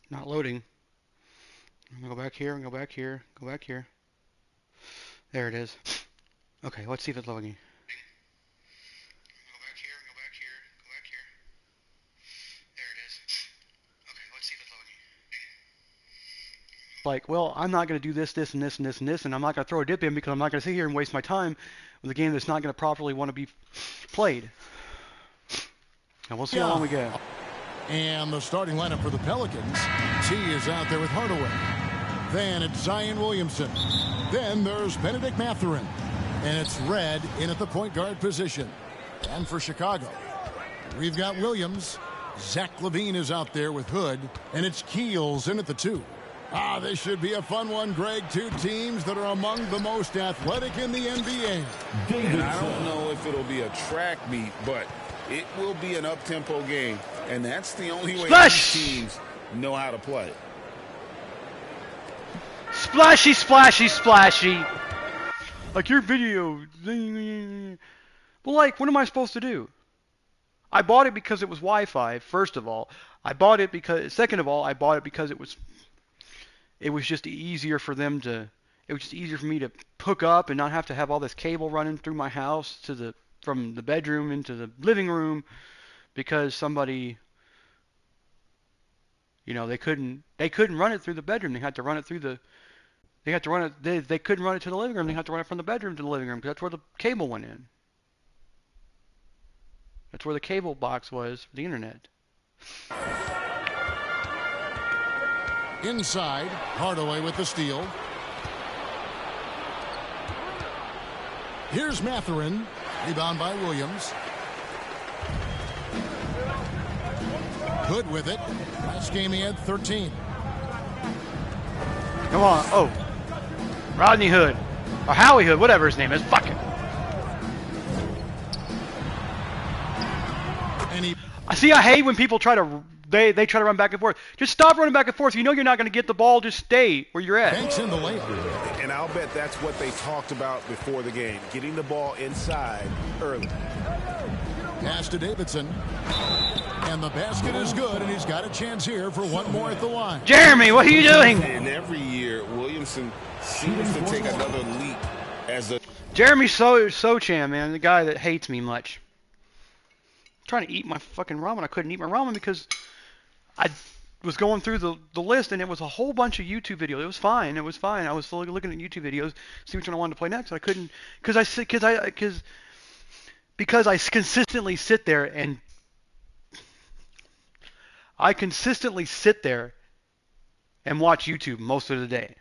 Not loading. I'm gonna go back here and go back here. Go back here. There it is. Okay, let's see if it's loading. Go back here and go back here. Go back here. There it is. Okay, let's see if it's loading. Like, well, I'm not going to do this, this, and this, and this, and this, and I'm not going to throw a dip in because I'm not going to sit here and waste my time with a game that's not going to properly want to be played. And we'll see how long we get. And the starting lineup for the Pelicans. T is out there with Hardaway. Then it's Zion Williamson. Then there's Benedict Mathurin. And it's Red in at the point guard position. And for Chicago, we've got Williams. Zach LaVine is out there with Hood. And it's Keels in at the 2. This should be a fun one, Greg. Two teams that are among the most athletic in the NBA. And I don't know if it'll be a track meet, but it will be an up-tempo game. And that's the only way these teams know how to play. Splashy, splashy, splashy. Like your video. Well, like, what am I supposed to do? I bought it because it was Wi-Fi, first of all. Second of all, I bought it because it was just easier for them to, it was just easier for me to hook up and not have to have all this cable running through my house from the bedroom into the living room, because somebody, they couldn't run it through the bedroom. They had to run it through they couldn't run it to the living room. They had to run it from the bedroom to the living room because that's where the cable went in. That's where the cable box was for the internet. Inside, Hardaway with the steal. Here's Mathurin. Rebound by Williams. Hood with it. Last game he had 13. Come on. Oh. Rodney Hood. Or Howie Hood, whatever his name is. Fuck it. I hate when people try to they try to run back and forth. Just stop running back and forth. You know you're not going to get the ball. Just stay where you're at. Banks in the lane. And I'll bet that's what they talked about before the game, getting the ball inside early. Pass to Davidson. And the basket is good, and he's got a chance here for one more at the line. Jeremy, what are you doing? And every year, Williamson seems to take another leap as a... Jeremy Sochan, man, the guy that hates me much. I'm trying to eat my fucking ramen. I couldn't eat my ramen because I was going through the list, and it was a whole bunch of YouTube videos. It was fine. It was fine. I was looking at YouTube videos, see which one I wanted to play next. I couldn't because I consistently sit there and watch YouTube most of the day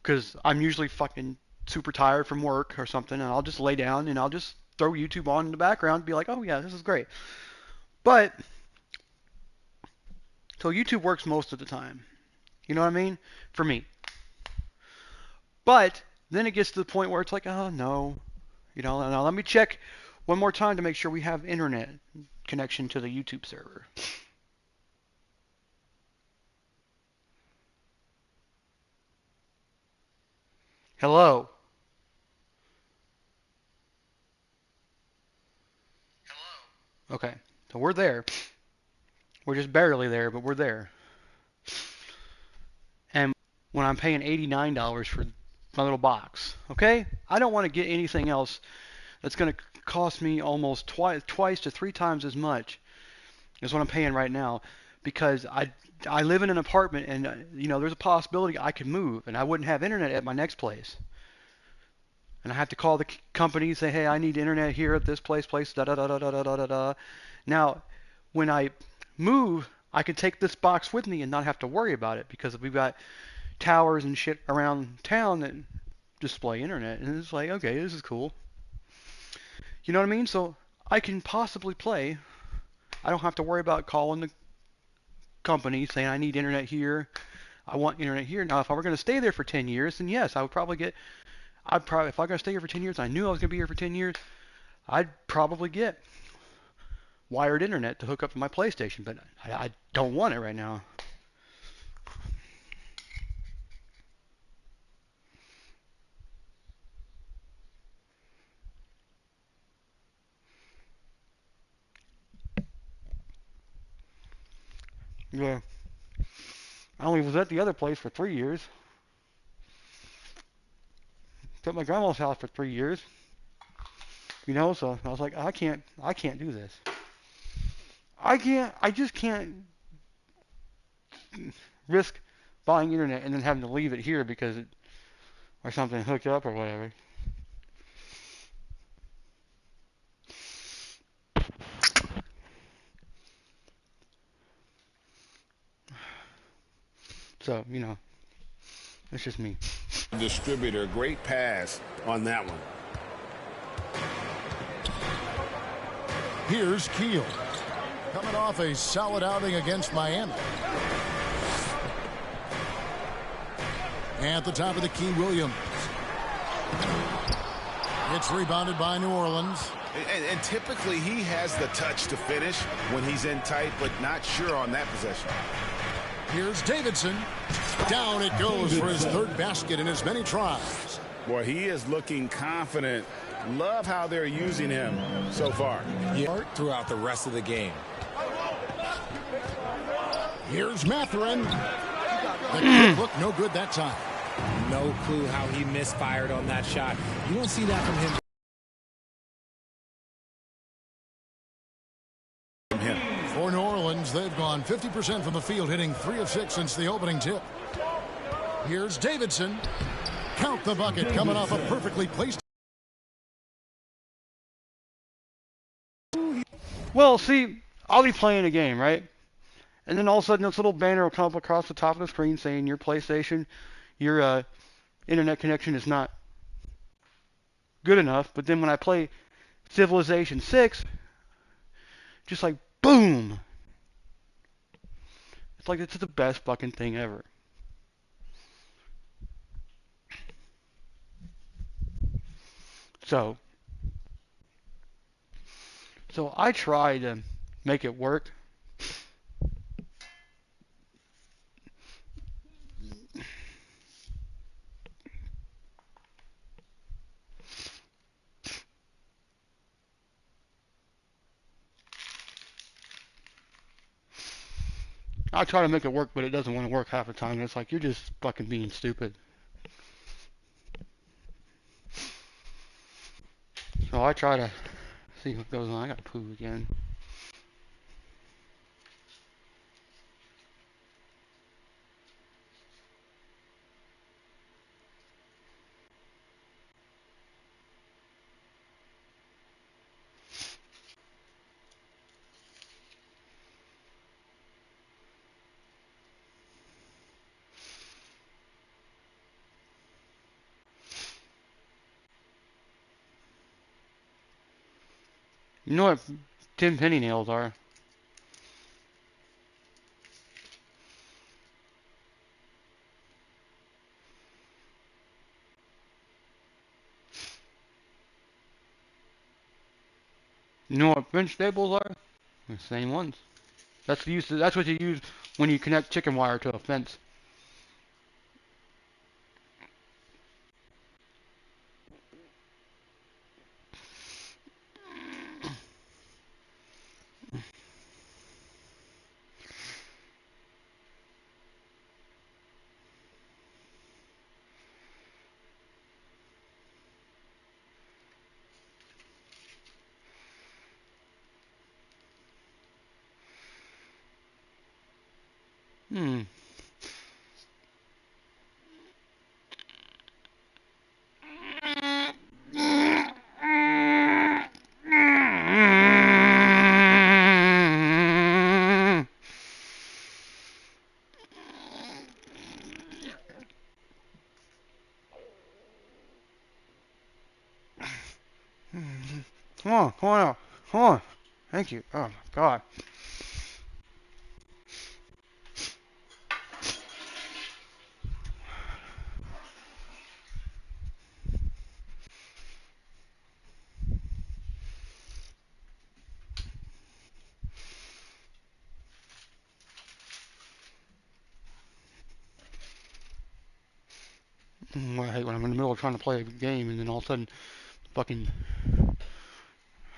because I'm usually fucking super tired from work or something, and I'll just lay down and I'll just throw YouTube on in the background and be like, oh yeah, this is great. But so YouTube works most of the time. You know what I mean? For me. But then it gets to the point where it's like, oh no. Now let me check one more time to make sure we have internet connection to the YouTube server. Hello. Okay, so we're there. We're just barely there, but we're there. And when I'm paying $89 for my little box, okay? I don't want to get anything else that's going to cost me almost twice to three times as much as what I'm paying right now, because I live in an apartment, and there's a possibility I could move and I wouldn't have internet at my next place. And I have to call the company and say, hey, I need internet here at this place, da da da da da da da da. Now, when I move, I can take this box with me and not have to worry about it because we've got towers and shit around town that display internet. And it's like, okay, this is cool. You know what I mean? So I can possibly play. I don't have to worry about calling the company saying I need internet here. I want internet here. Now, if I were going to stay there for 10 years, then yes, I would probably get... if I was going to stay here for 10 years, I knew I was going to be here for 10 years, I'd probably get wired internet to hook up to my PlayStation, but I don't want it right now. Yeah. I only was at the other place for 3 years. At my grandma's house for 3 years. So I was like, I can't do this. I just can't risk buying internet and then having to leave it here because or something hooked up or whatever. So, it's just me. Distributor, great pass on that one. Here's Keel. Coming off a solid outing against Miami. At the top of the key, Williams. It's rebounded by New Orleans. And typically he has the touch to finish when he's in tight, but not sure on that possession. Here's Davidson. Down it goes for his third basket in as many tries. Boy, he is looking confident. Love how they're using him so far. Throughout the rest of the game. Here's Mathurin. The kick looked no good that time. No clue how he misfired on that shot. You don't see that from him. For New Orleans, they've gone 50% from the field, hitting 3 of 6 since the opening tip. Here's Davidson. Count the bucket, coming off a perfectly placed. Well, see, I'll be playing a game, right? And then all of a sudden this little banner will come up across the top of the screen saying your PlayStation, your internet connection is not good enough. But then when I play Civilization 6, just like boom. It's like it's the best fucking thing ever. So I try to make it work. I try to make it work, but it doesn't want to work half the time. It's like you're just fucking being stupid. So I try to see what goes on. I got to poo again. You know what 10 penny nails are? You know what French staples are? The same ones. That's what you use when you connect chicken wire to a fence. Hmm. Come on out. Come on. Thank you. Oh my god. I hate when I'm in the middle of trying to play a game and then all of a sudden fucking go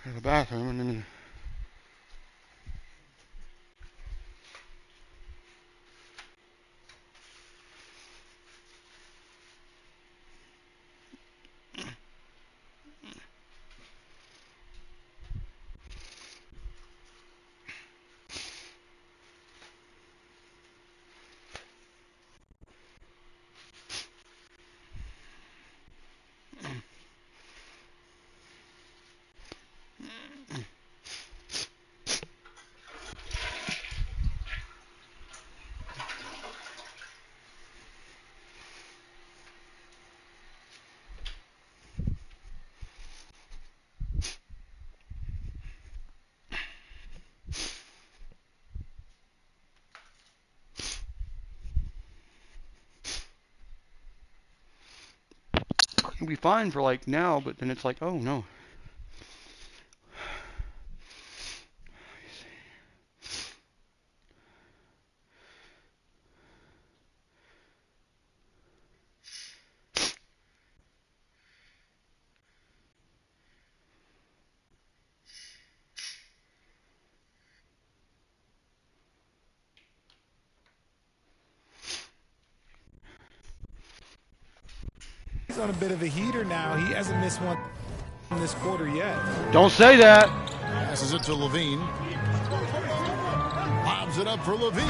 to the bathroom and then It'll be fine for like now, but then it's like, oh no. He's on a bit of a heater now. He hasn't missed one in this quarter yet. Don't say that. Passes it to Levine. Lobs it up for Levine,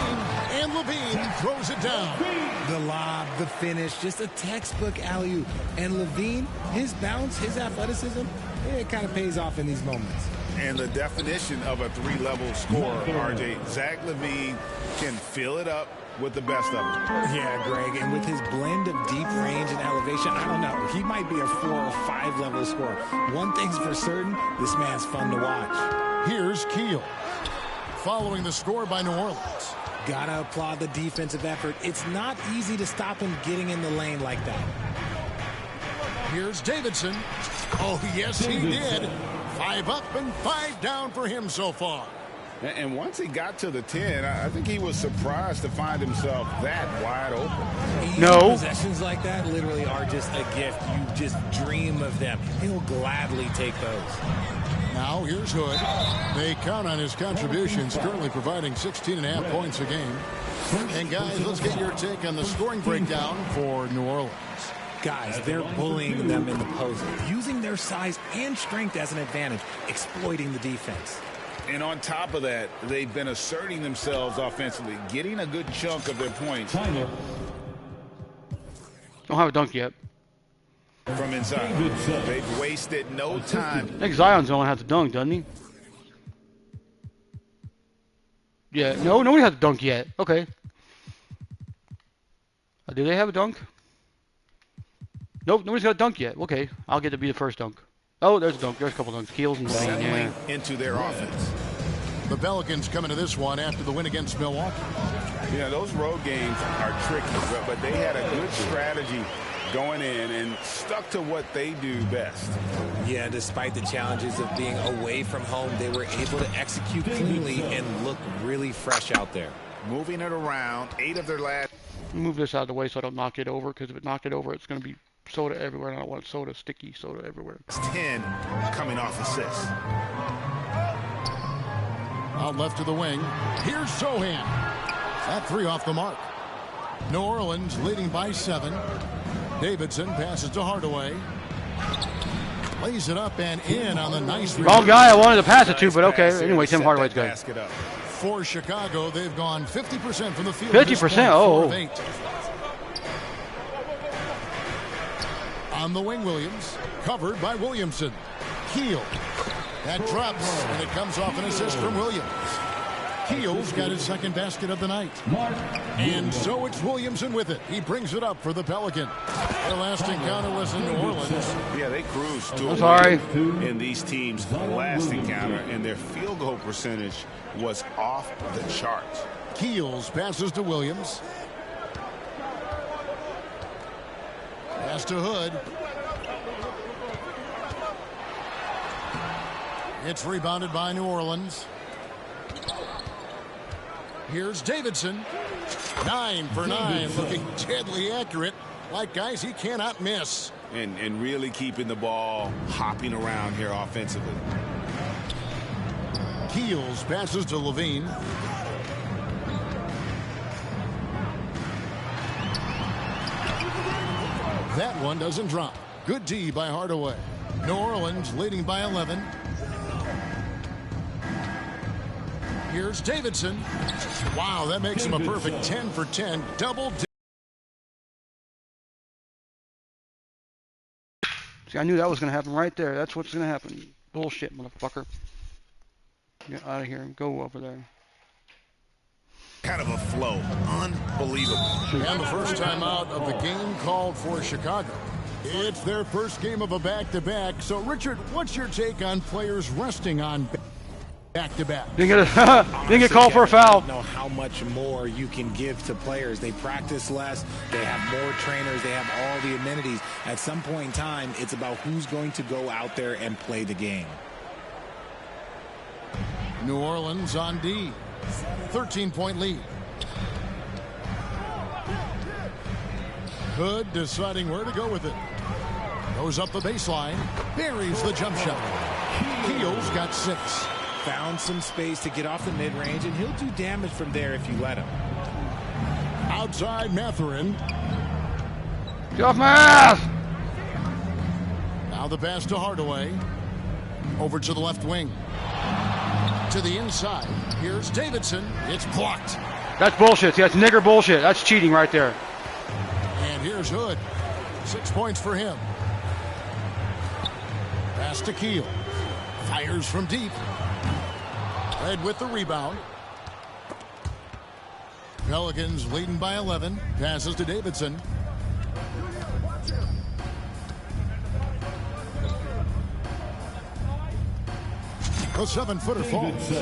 and Levine throws it down. The lob, the finish, just a textbook alley-oop. And Levine, his bounce, his athleticism, it kind of pays off in these moments. And the definition of a three-level scorer, RJ, Zach LaVine can fill it up with the best of them. Yeah, Greg, and with his blend of deep range and elevation, I don't know, he might be a 4 or 5 level scorer. One thing's for certain, this man's fun to watch. Here's Keel, following the score by New Orleans. Gotta applaud the defensive effort. It's not easy to stop him getting in the lane like that. Here's Davidson. Oh, yes, he did. 5 up and 5 down for him so far. And once he got to the 10, I think he was surprised to find himself that wide open. No. Possessions like that literally are just a gift. You just dream of them. He'll gladly take those. Now here's Hood. They count on his contributions, currently providing 16.5 points a game. And guys, let's get your take on the scoring breakdown for New Orleans. Guys, they're bullying them in the post, using their size and strength as an advantage, exploiting the defense. And on top of that, they've been asserting themselves offensively, getting a good chunk of their points Don't have a dunk yet. from inside. They've wasted no time. I think Zion's the only one has to dunk, doesn't he? Yeah, no, nobody has a dunk yet. Okay. Do they have a dunk? Nope, nobody's got a dunk yet. Okay, I'll get to be the first dunk. Oh, there's a dunk. There's a couple dunks. Keels and Lane, yeah. Into their offense. The Pelicans coming to this one after the win against Milwaukee. Yeah, those road games are tricky, but they had a good strategy going in and stuck to what they do best. Yeah, despite the challenges of being away from home, they were able to execute cleanly and look really fresh out there. Moving it around, 8 of their last. Move this out of the way so I don't knock it over, because if it knock it over, it's going to be soda everywhere, and I don't want soda, sticky soda everywhere. 10 coming off assists. Out left to the wing. Here's Sohan. That 3 off the mark. New Orleans leading by 7. Davidson passes to Hardaway. Lays it up and in on the nice rebound. Wrong guy I wanted to pass it to, but okay. Anyway, Tim Hardaway's good. For Chicago, they've gone 50% from the field. 50%? Oh. On the wing, Williams. Covered by Williamson. Keel. That drops, and it comes off an assist from Williams. Keel's got his second basket of the night. And so it's Williamson with it. He brings it up for the Pelicans. Their last encounter was in New Orleans. Yeah, they cruised to a win in these teams' last encounter, and their field goal percentage was off the charts. Keels passes to Williams. Pass to Hood. It's rebounded by New Orleans. Here's Davidson. 9 for 9, looking deadly accurate. Like guys he cannot miss. And really keeping the ball hopping around here offensively. Keels passes to Levine. That one doesn't drop. Good D by Hardaway. New Orleans leading by 11. Here's Davidson. Wow, that makes him a perfect 10 for 10. Double. See, I knew that was going to happen right there. That's what's going to happen. Bullshit, motherfucker. Get out of here and go over there. Kind of a flow. Unbelievable. And the first time out of the game called for Chicago. It's their first game of a back-to-back. So, Richard, what's your take on players resting on back-to-back. Didn't get called for a foul. I don't know how much more you can give to players. They practice less. They have more trainers. They have all the amenities. At some point in time, it's about who's going to go out there and play the game. New Orleans on D. 13-point lead. Hood deciding where to go with it. Goes up the baseline. Buries the jump shot. Keel's got 6. Found some space to get off the mid-range, and he'll do damage from there if you let him. Outside Mathurin. Get off my ass! Now the pass to Hardaway. Over to the left wing. To the inside. Here's Davidson. It's blocked. That's bullshit. See, that's nigger bullshit. That's cheating right there. And here's Hood. 6 points for him. Pass to Keel. Fires from deep. Red with the rebound. Pelicans leading by 11. Passes to Davidson. The 7-footer falls.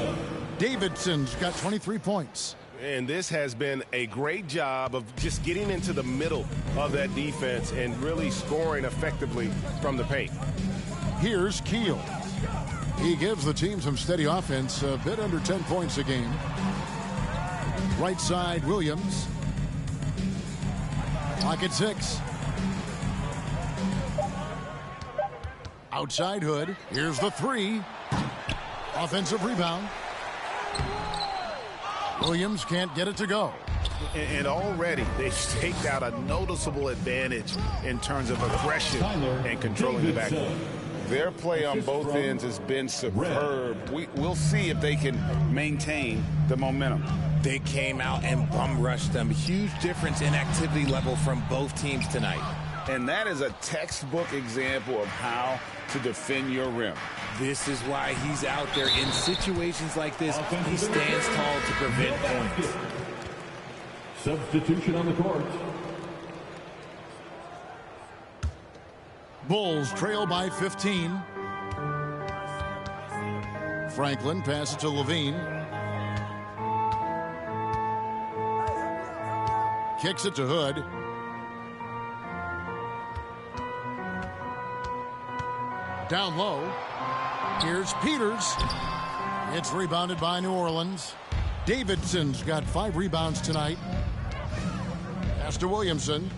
Davidson's got 23 points. And this has been a great job of just getting into the middle of that defense and really scoring effectively from the paint. Here's Keel. He gives the team some steady offense, a bit under 10 points a game. Right side, Williams. Clock at 6. Outside Hood. Here's the 3. Offensive rebound. Williams can't get it to go. And already they've staked out a noticeable advantage in terms of aggression and controlling the backcourt. Their play on both ends has been superb. We'll see if they can maintain the momentum. They came out and bum rushed them. Huge difference in activity level from both teams tonight. And that is a textbook example of how to defend your rim. This is why he's out there in situations like this. He stands tall to prevent points. Substitution on the court. Bulls trail by 15. Franklin passes to Levine. Kicks it to Hood. Down low. Here's Peters. It's rebounded by New Orleans. Davidson's got 5 rebounds tonight. Pass to Williamson.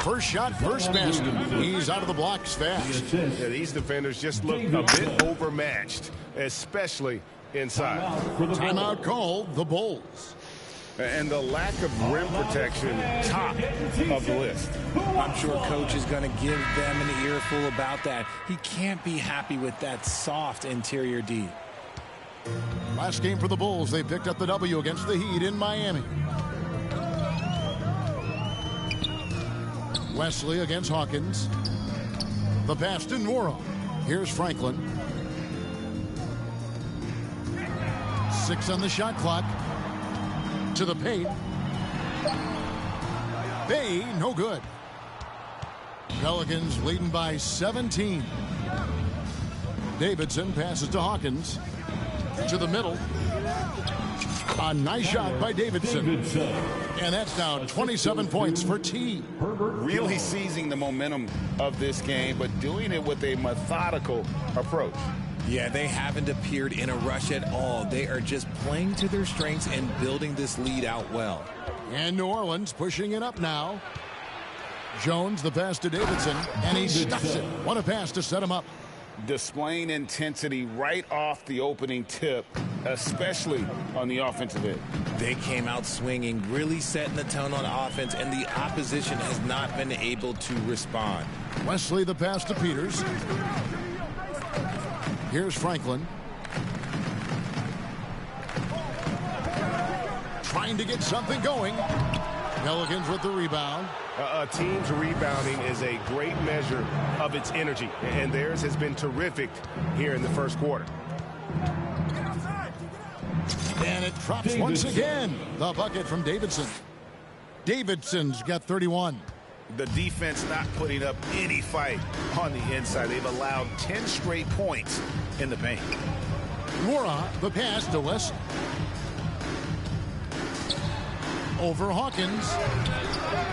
First shot, first basket. He's out of the blocks fast. Yeah, these defenders just look a bit overmatched, especially inside. Timeout called, the Bulls. And the lack of rim protection, top of the list. I'm sure coach is going to give them an earful about that. He can't be happy with that soft interior D. Last game for the Bulls, they picked up the W against the Heat in Miami. Wesley against Hawkins. The pass to Nora. Here's Franklin. 6 on the shot clock. To the paint. Bay, no good. Pelicans leading by 17. Davidson passes to Hawkins. To the middle. A nice shot by Davidson. And that's now 27 points for T. Really seizing the momentum of this game, but doing it with a methodical approach. Yeah, they haven't appeared in a rush at all. They are just playing to their strengths and building this lead out well. And New Orleans pushing it up now. Jones, the pass to Davidson, and he stuffs it. What a pass to set him up. Displaying intensity right off the opening tip, especially on the offensive end. They came out swinging, really setting the tone on offense, and the opposition has not been able to respond. Wesley, the pass to Peters. Here's Franklin. Trying to get something going. Pelicans with the rebound. A team's rebounding is a great measure of its energy, and theirs has been terrific here in the first quarter. And it drops once again. The bucket from Davidson. Davidson's got 31. The defense not putting up any fight on the inside. They've allowed 10 straight points in the paint. Mora, the pass to Wesley. Over Hawkins.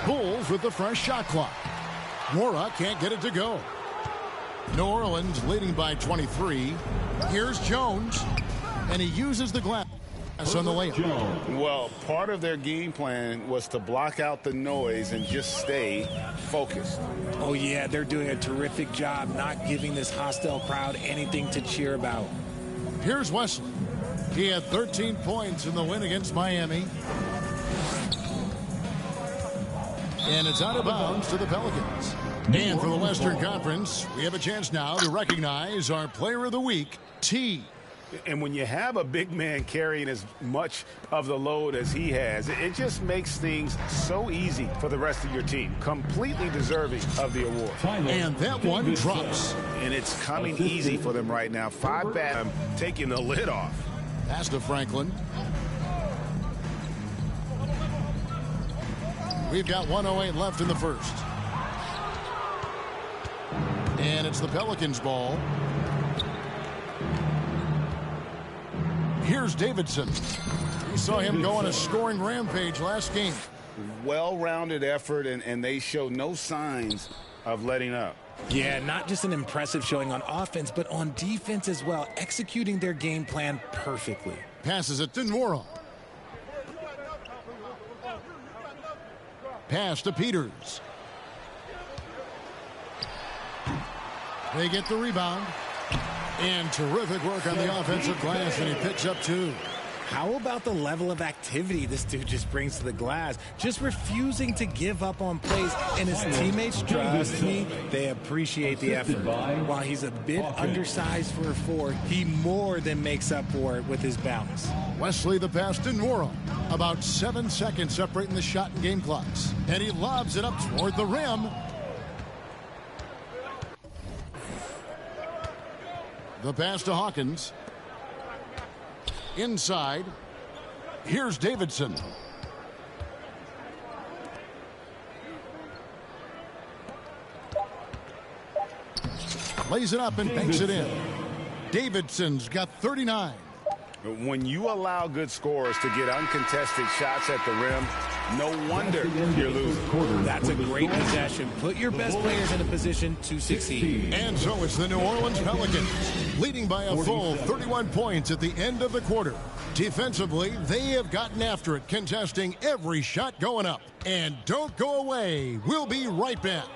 Bulls with the fresh shot clock. Mora can't get it to go. New Orleans leading by 23. Here's Jones, and he uses the glass on the layup. Well, part of their game plan was to block out the noise and just stay focused. Oh, yeah, they're doing a terrific job not giving this hostile crowd anything to cheer about. Here's Wesley. He had 13 points in the win against Miami. And it's out of bounds to the Pelicans. And for the Western Conference, we have a chance now to recognize our Player of the Week, T. And when you have a big man carrying as much of the load as he has, it just makes things so easy for the rest of your team. Completely deserving of the award. And that one drops. And it's coming easy for them right now. 5 back, taking the lid off. Pass to Franklin. We've got 1:08 left in the first. And it's the Pelicans' ball. Here's Davidson. We saw him go on a scoring rampage last game. Well-rounded effort, and they show no signs of letting up. Yeah, not just an impressive showing on offense, but on defense as well, executing their game plan perfectly. Passes it to Nora. Pass to Peters. They get the rebound. And terrific work on the offensive glass, and he picks up 2. How about the level of activity this dude just brings to the glass? Just refusing to give up on plays, and his teammates, trust me, they appreciate the effort. While he's a bit undersized for a 4, he more than makes up for it with his bounce. Wesley the pass to Nora. About 7 seconds separating the shot and game clocks. And he lobs it up toward the rim. The pass to Hawkins. Inside. Here's Davidson. Lays it up and banks it in. Davidson's got 39. When you allow good scorers to get uncontested shots at the rim, no wonder you're losing. That's a great possession. Put your best players in a position to succeed. And so it's the New Orleans Pelicans, leading by a full 31 points at the end of the quarter. Defensively, they have gotten after it, contesting every shot going up. And don't go away. We'll be right back.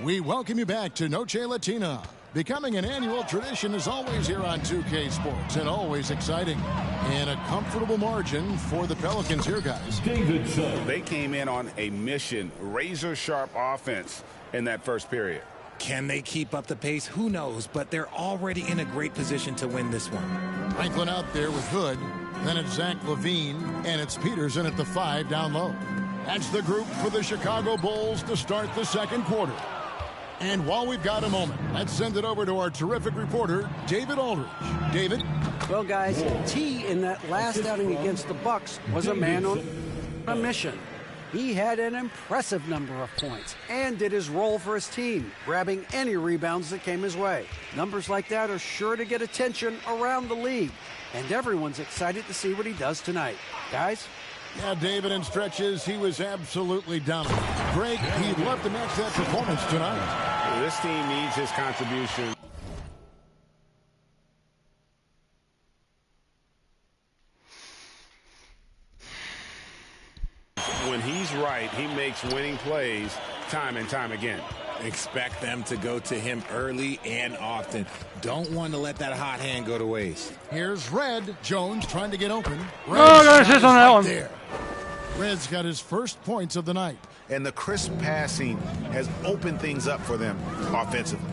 We welcome you back to Noche Latina. Becoming an annual tradition is always here on 2K Sports, and always exciting. And a comfortable margin for the Pelicans here, guys. They came in on a mission, razor-sharp offense in that first period. Can they keep up the pace? Who knows, but they're already in a great position to win this one. Franklin out there with Hood. Then it's Zach LaVine, and it's Peterson at the 5 down low. That's the group for the Chicago Bulls to start the second quarter. And while we've got a moment, let's send it over to our terrific reporter, David Aldridge. David? Well, guys, T in that last outing against the Bucks was a man on a mission. He had an impressive number of points and did his role for his team, grabbing any rebounds that came his way. Numbers like that are sure to get attention around the league, and everyone's excited to see what he does tonight. Guys? Yeah, David, in stretches, he was absolutely dominant. Greg, he'd love to match that performance tonight. This team needs his contribution. When he's right, he makes winning plays time and time again. Expect them to go to him early and often. Don't want to let that hot hand go to waste. Here's Red. Jones trying to get open. Gotta assist on that one. There. Red's got his first points of the night. And the crisp passing has opened things up for them offensively.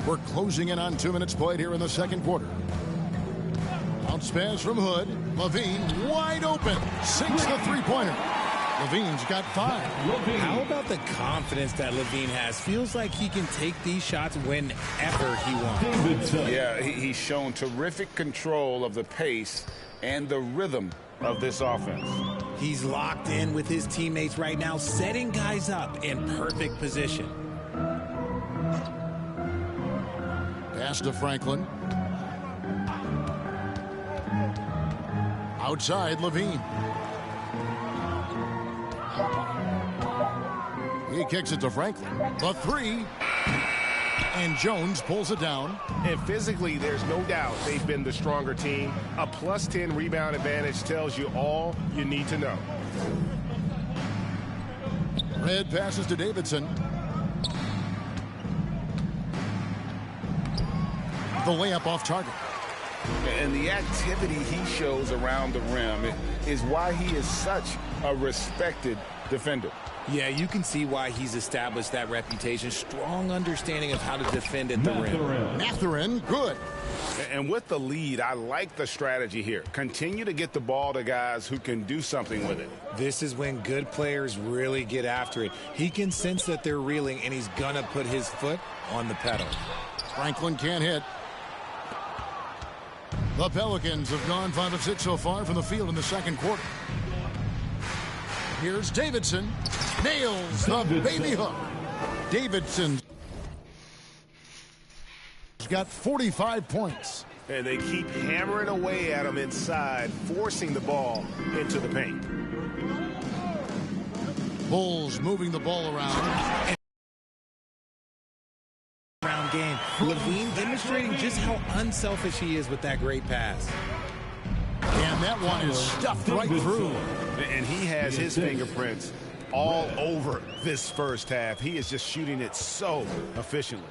We're closing in on 2 minutes played here in the second quarter. Bounce pass from Hood. LaVine wide open. Sinks the three-pointer. LaVine's got 5. How about the confidence that LaVine has? Feels like he can take these shots whenever he wants. Yeah, he's shown terrific control of the pace and the rhythm of this offense. He's locked in with his teammates right now, setting guys up in perfect position. Pass to Franklin. Outside, Levine. He kicks it to Franklin. The three. And Jones pulls it down. And physically, there's no doubt they've been the stronger team. A plus 10 rebound advantage tells you all you need to know. Red passes to Davidson. The layup off target. And the activity he shows around the rim is why he is such a respected defender. Yeah, you can see why he's established that reputation. Strong understanding of how to defend at the rim. Mathurin, good. And with the lead, I like the strategy here. Continue to get the ball to guys who can do something with it. This is when good players really get after it. He can sense that they're reeling, and he's going to put his foot on the pedal. Franklin can't hit. The Pelicans have gone 5 of 6 so far from the field in the second quarter. Here's Davidson. Nails the baby hook. Davidson's got 45 points. And they keep hammering away at him inside, forcing the ball into the paint. Bulls moving the ball around. Game. Levine demonstrating just how unselfish he is with that great pass. And that one is stuffed right through. And he has his fingerprints all over this first half. He is just shooting it so efficiently.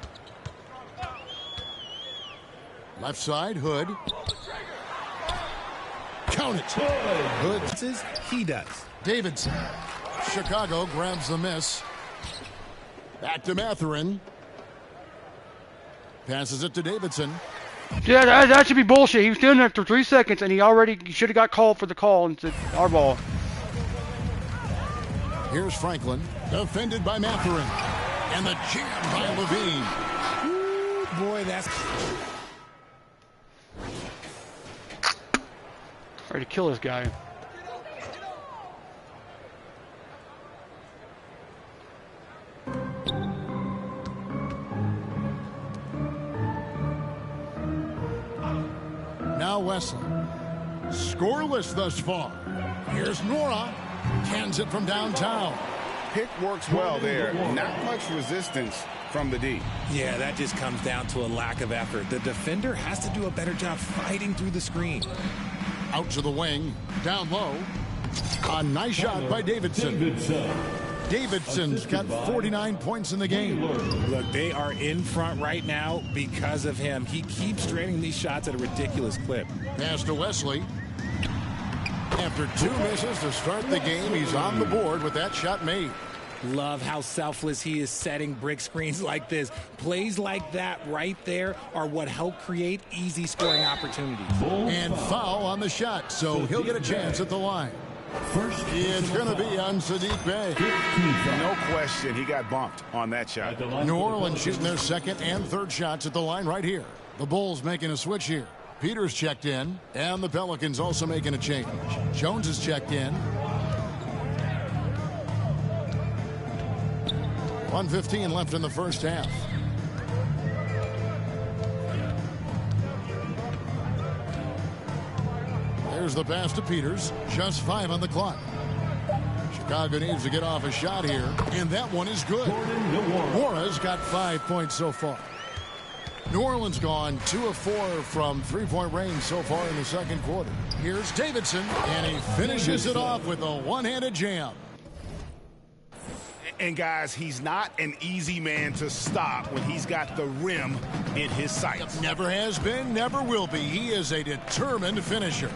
Left side, Hood. Count it. Hood. He does. Davidson. Chicago grabs the miss. Back to Mathurin. Passes it to Davidson. Yeah, that should be bullshit. He was doing it after 3 seconds, and he should have got called for the call and said, our ball. Here's Franklin. Defended by Mathurin. And the jam by Levine. Ooh, boy, that's... Ready to kill this guy. Now Wesley. Scoreless thus far. Here's Nora. Cans it from downtown. Pick works well there. Not much resistance from the D. Yeah, that just comes down to a lack of effort. The defender has to do a better job fighting through the screen. Out to the wing. Down low. A nice shot by Davidson. Davidson's got 49 points in the game. Look, they are in front right now because of him. He keeps draining these shots at a ridiculous clip. Pass to Wesley. After 2 misses to start the game, he's on the board with that shot made. Love how selfless he is setting brick screens like this. Plays like that right there are what help create easy scoring opportunities. And foul on the shot, so he'll get a chance at the line. It's going to be on Sadiq Bey. No question, he got bumped on that shot. New Orleans shooting their second and third shots at the line right here. The Bulls making a switch here. Peters checked in, and the Pelicans also making a change. Jones is checked in. 1:15 left in the first half. There's the pass to Peters. Just 5 on the clock. Chicago needs to get off a shot here, and that one is good. Mora's got 5 points so far. New Orleans gone 2 of 4 from three-point range so far in the second quarter. Here's Davidson, and he finishes it off with a one-handed jam. And guys, he's not an easy man to stop when he's got the rim in his sights. Never has been, never will be. He is a determined finisher.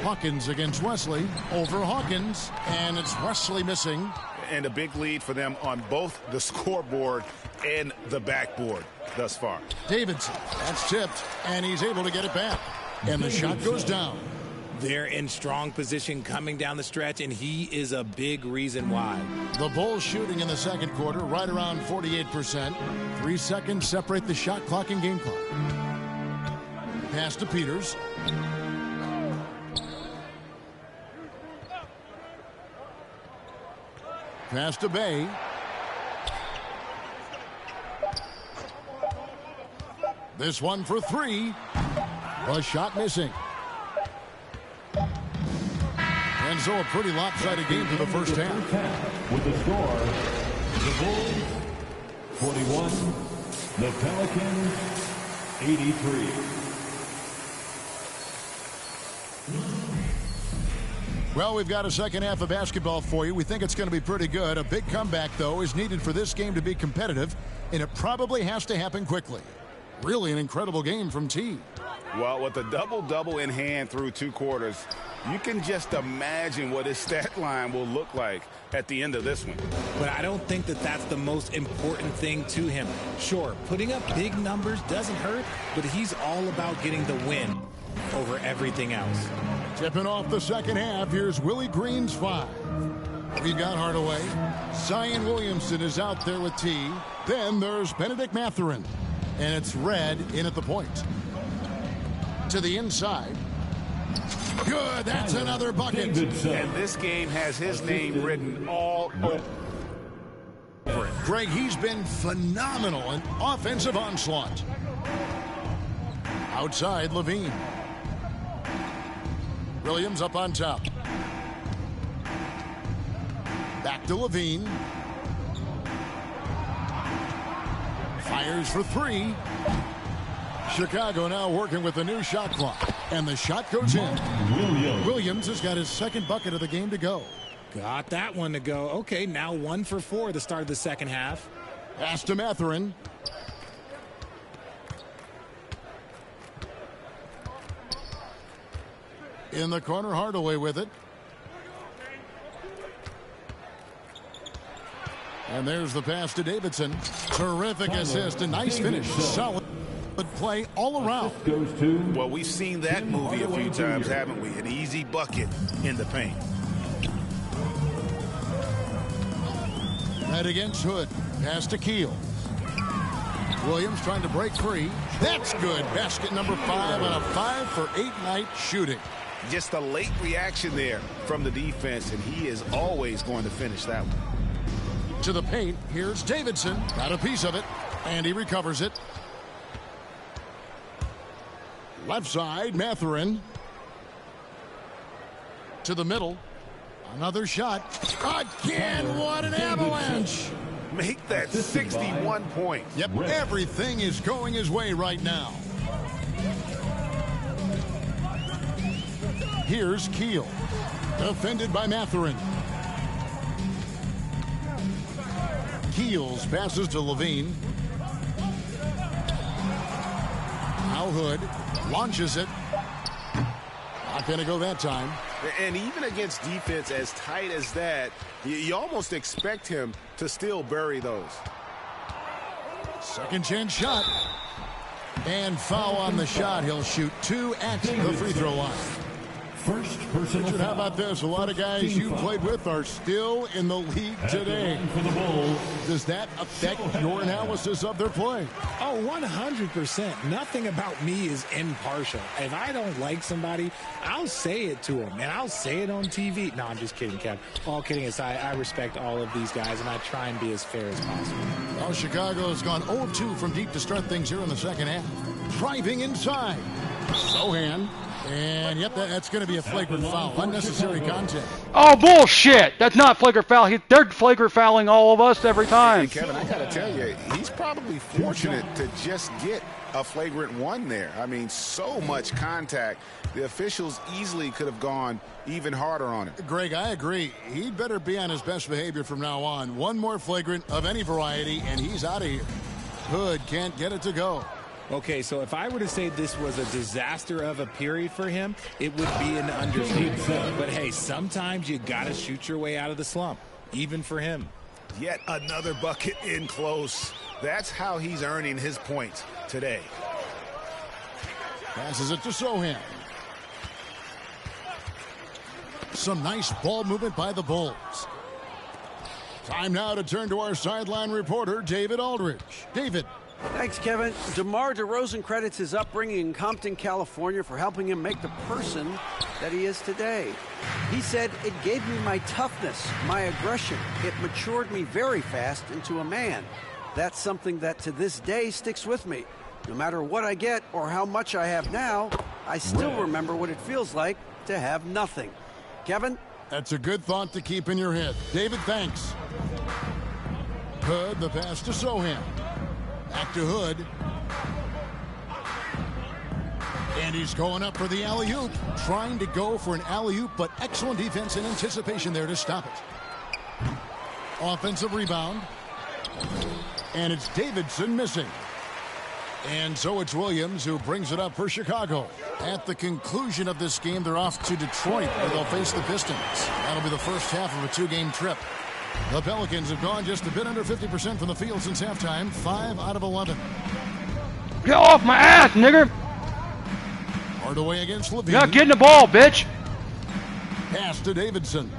Hawkins against Wesley. Over Hawkins, and it's Wesley missing. And a big lead for them on both the scoreboard and the backboard thus far. Davidson, that's tipped, and he's able to get it back. And the shot goes down. They're in strong position coming down the stretch, and he is a big reason why. The Bulls shooting in the second quarter right around 48%. 3 seconds separate the shot clock and game clock. Pass to Peters. Pass to Bey. This one for three. A shot missing. And so a pretty lopsided game for the first half. With the score, the Bulls 41, the Pelicans 83. Well, we've got a second half of basketball for you. We think it's going to be pretty good. A big comeback, though, is needed for this game to be competitive, and it probably has to happen quickly. Really an incredible game from T. Well, with a double-double in hand through 2 quarters, you can just imagine what his stat line will look like at the end of this one. But I don't think that that's the most important thing to him. Sure, putting up big numbers doesn't hurt, but he's all about getting the win over everything else. Tipping off the second half, here's Willie Green's 5. We've got Hardaway. Zion Williamson is out there with T. Then there's Benedict Mathurin. And it's Red in at the point. To the inside. Good, that's another bucket. And this game has his name written all over it. Greg, he's been phenomenal in offensive onslaught. Outside, Levine. Williams up on top. Back to Levine. Fires for 3. Chicago now working with the new shot clock. And the shot goes in. Williams has got his second bucket of the game to go. Got that one to go. Okay, now 1 for 4 at the start of the second half. Pass to Mathurin. In the corner, Hardaway with it. And there's the pass to Davidson. Terrific assist, a nice finish. Solid play all around. Well, we've seen that movie a few times, haven't we? An easy bucket in the paint. Right against Hood. Pass to Keel. Williams trying to break free. That's good. Basket number 5 on a 5 for 8 night shooting. Just a late reaction there from the defense, and he is always going to finish that one. To the paint, here's Davidson. Got a piece of it, and he recovers it. Left side, Mathurin. To the middle. Another shot. Again, what an avalanche. Make that 61 points. Yep, everything is going his way right now. Here's Keel. Defended by Mathurin. Keels passes to Levine. Now Hood launches it. Not going to go that time. And even against defense as tight as that, you almost expect him to still bury those. Second chance shot. And foul on the shot. He'll shoot 2 at the free throw line. First personal Richard, how about this? A lot of guys you played with are still in the league today. For the Bulls. Does that affect your analysis of their play? Oh, 100%. Nothing about me is impartial. If I don't like somebody, I'll say it to them, and I'll say it on TV. No, I'm just kidding, Kev. All kidding aside, I respect all of these guys, and I try and be as fair as possible. Well, Chicago has gone 0-2 from deep to start things here in the second half. Driving inside. Sohan. And, yep, that's going to be a flagrant foul. Unnecessary contact. Oh, bullshit. That's not flagrant foul. They're flagrant fouling all of us every time. And Kevin, I got to tell you, he's probably fortunate to just get a flagrant 1 there. I mean, so much contact. The officials easily could have gone even harder on him. Greg, I agree. He'd better be on his best behavior from now on. One more flagrant of any variety, and he's out of here. Hood can't get it to go. Okay, so if I were to say this was a disaster of a period for him, it would be an understatement. But hey, sometimes you got to shoot your way out of the slump, even for him. Yet another bucket in close. That's how he's earning his points today. Passes it to Sohan. Some nice ball movement by the Bulls. Time now to turn to our sideline reporter, David Aldridge. David. Thanks, Kevin. DeMar DeRozan credits his upbringing in Compton, California for helping him make the person that he is today. He said, "It gave me my toughness, my aggression. It matured me very fast into a man. That's something that to this day sticks with me. No matter what I get or how much I have now, I still remember what it feels like to have nothing. Kevin? That's a good thought to keep in your head. David, thanks. Hood, the pass to Sohan. Back to Hood. And he's going up for the alley-oop. Trying to go for an alley-oop, but excellent defense and anticipation there to stop it. Offensive rebound. And it's Davidson missing. And so it's Williams who brings it up for Chicago. At the conclusion of this game, they're off to Detroit, where they'll face the Pistons. That'll be the first half of a two-game trip. The Pelicans have gone just a bit under 50% from the field since halftime, 5 out of 11. Get off my ass, nigger! Hardaway against Levine. You're not getting the ball, bitch! Pass to Davidson.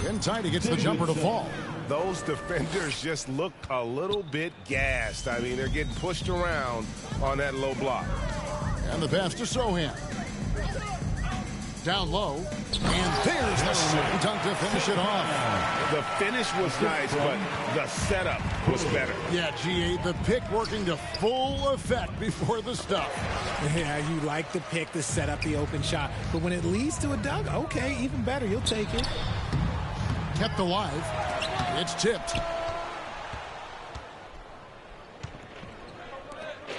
Inside, he gets the jumper to fall. Those defenders just look a little bit gassed. I mean, they're getting pushed around on that low block. And the pass to Sohan. Down low. And there's the slam dunk to finish it off. The finish was nice, but the setup was better. Yeah, G8, the pick working to full effect before the stuff. Yeah, you like the pick to set up the open shot. But when it leads to a dunk, okay, even better. You'll take it. Kept alive. It's tipped.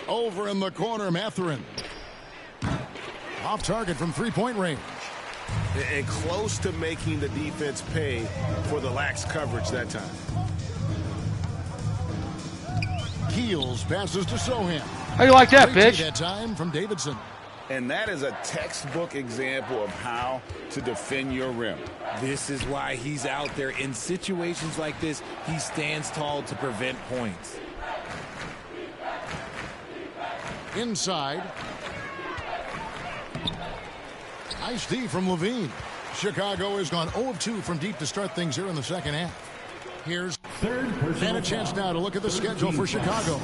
Over in the corner, Mathurin. Off target from three-point range. And close to making the defense pay for the lax coverage that time. Keels passes to Sohan. How you like that, bitch? That time from Davidson. And that is a textbook example of how to defend your rim. This is why he's out there. In situations like this, he stands tall to prevent points. Inside. Nice D from Levine. Chicago has gone 0 of 2 from deep to start things here in the second half. Here's and a chance now to look at the schedule for Chicago.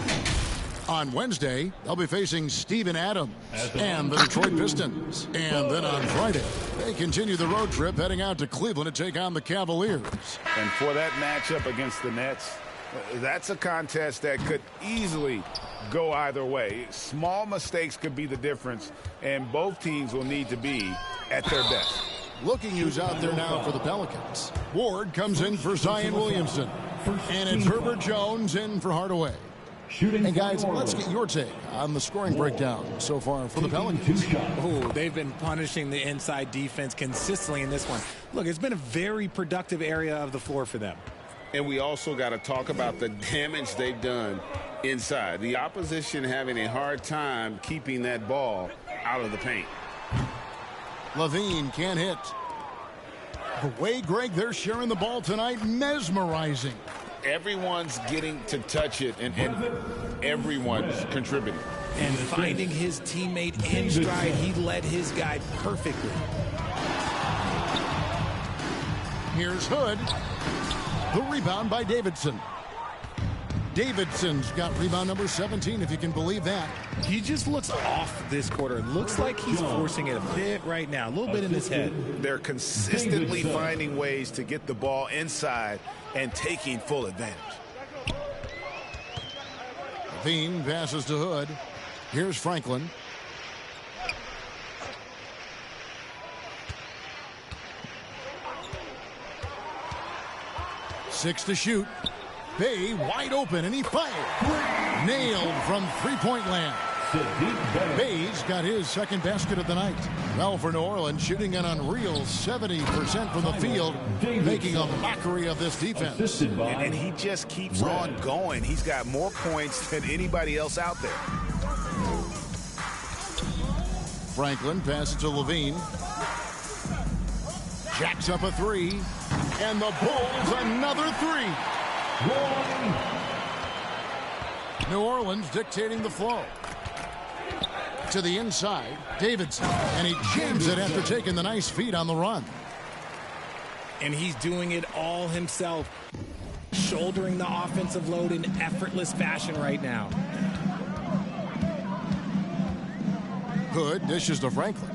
On Wednesday, they'll be facing Steven Adams and the Detroit Pistons. And then on Friday, they continue the road trip heading out to Cleveland to take on the Cavaliers. And for that matchup against the Nets, that's a contest that could easily go either way. Small mistakes could be the difference, and both teams will need to be at their best. Looking who's out there now for the Pelicans. Ward comes in for Zion Williamson. And it's Herbert Jones in for Hardaway. Hey guys, let's get your take on the scoring breakdown so far for the Pelicans. Oh, they've been punishing the inside defense consistently in this one. Look, it's been a very productive area of the floor for them. And we also got to talk about the damage they've done inside. The opposition having a hard time keeping that ball out of the paint. Levine can't hit. The way, Greg, they're sharing the ball tonight, mesmerizing. Everyone's getting to touch it, and everyone's contributing. And finding his teammate in stride, he led his guy perfectly. Here's Hood. The rebound by Davidson. Davidson's got rebound number 17, if you can believe that. He just looks off this quarter. Looks like he's forcing it a bit right now, a little bit in his head. They're consistently finding ways to get the ball inside and taking full advantage. Levine passes to Hood. Here's Franklin. Six to shoot. Bay wide open, and he fired. Nailed from three-point land. Bay's got his second basket of the night. Well, for New Orleans, shooting an unreal 70% from the field, making a mockery of this defense. And he just keeps on going. He's got more points than anybody else out there. Franklin passes to Levine. Jacks up a three. And the Bulls another three. New Orleans dictating the flow. To the inside, Davidson. And he jams it after taking the nice feed on the run. And he's doing it all himself. Shouldering the offensive load in effortless fashion right now. Hood dishes to Franklin.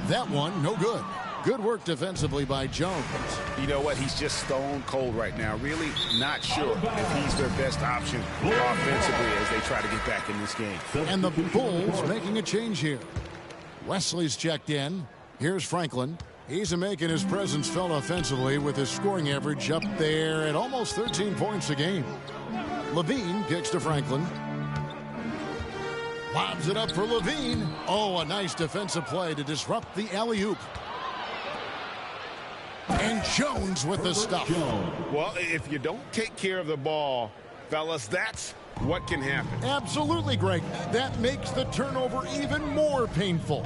That one, no good. Good work defensively by Jones. You know what? He's just stone cold right now. Really not sure if he's their best option offensively as they try to get back in this game. And the Bulls making a change here. Wesley's checked in. Here's Franklin. He's making his presence felt offensively with his scoring average up there at almost 13 points a game. Levine kicks to Franklin. Lobs it up for Levine. Oh, a nice defensive play to disrupt the alley-oop. And Jones with the stuff. Well, if you don't take care of the ball, fellas, that's what can happen. Absolutely, Greg. That makes the turnover even more painful.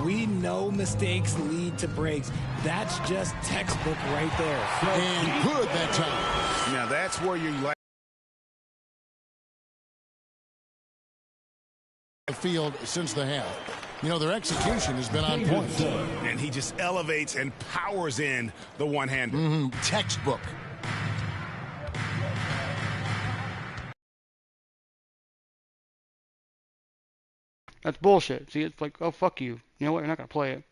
We know mistakes lead to breaks. That's just textbook right there. And good that time. Now that's where you like the field since the half. You know, their execution has been on point. And he just elevates and powers in the one-hander. Textbook. That's bullshit. See, it's like, oh, fuck you. You know what? You're not going to play it.